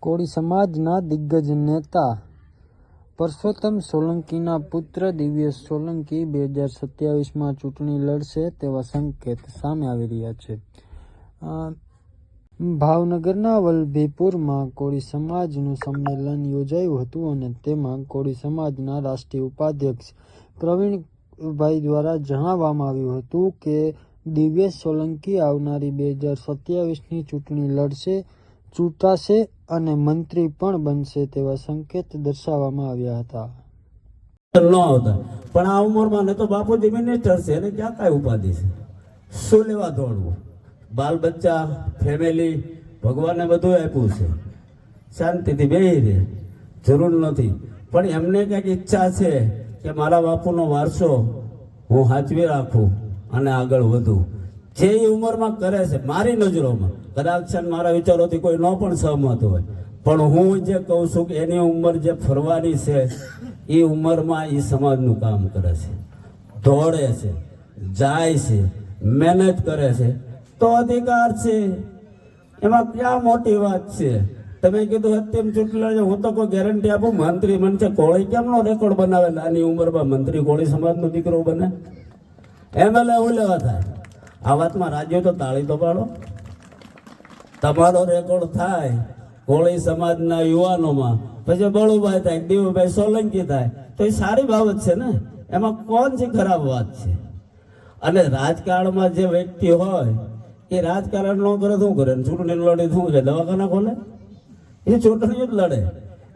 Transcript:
કોળી સમાજના દિગ્ગજ નેતા પરસોત્તમ સોલંકીના પુત્ર દિવ્યેશ સોલંકી 2027માં ચૂંટણી લડશે તેવા સંકેત સામે આવી રહ્યા છે. ભાવનગરના વલભીપુરમાં કોળી સમાજનું સંમેલન યોજાયું હતું અને તેમાં કોળી સમાજના રાષ્ટ્રીય ઉપાધ્યક્ષ પ્રવીણભાઈ દ્વારા જણાવવામાં આવ્યું હતું કે દિવ્યેશ સોલંકી આવનારી 2027ની ચૂંટણી લડશે, ચૂંટાશે અને મંત્રી પણ બનશે તેવા સંકેત દર્શાવવામાં આવ્યા હતા. ન આવતા પણ આ ઉંમરમાં ને તો બાપુજી મિનિસ્ટર છે એને ક્યાં કાંઈ ઉપાધિ છે? શું લેવા દોડવું? બાલ બચ્ચા, ફેમિલી, ભગવાને બધું આપ્યું છે, શાંતિથી બેસી રહે, જરૂર નથી. પણ એમને કંઈક ઈચ્છા છે કે મારા બાપુનો વારસો હું સાચવી રાખું અને આગળ વધું. જે ઉંમરમાં કરે છે મારી નજરોમાં, કદાચ મારા વિચારોથી કોઈ ન પણ સહમત હોય, પણ હું જે કહું છું કે એની ઉંમર જે ફરવાની છે એ ઉંમરમાં એ સમાજનું કામ કરે છે, દોડે છે, જાય છે, મહેનત કરે છે તો અધિકાર છે. એમાં ક્યાં મોટી વાત છે? તમે કીધું અત્યંત ચૂંટણી, હું તો કોઈ ગેરંટી આપું મંત્રી બનશે. કોળી કેમનો રેકોર્ડ બનાવે? નાની ઉંમરમાં મંત્રી કોળી સમાજનો દીકરો બને, એમએલએ એવું લેવા થાય. આ વાતમાં રાજ્યો તો તાળી તો પાડો. તમારો રેકોર્ડ થાય કોળી સમાજના યુવાનોમાં, પછી બળુભાઈ થાય, દીવુભાઈ સોલંકી થાય તો એ સારી બાબત છે ને, એમાં કોણ છે ખરાબ વાત છે? અને રાજકારણમાં જે વ્યક્તિ હોય એ રાજકારણ ન કરે શું કરે? ચૂંટણી લડી શું છે? દવાખાના ખોલે? એ ચૂંટણી જ લડે.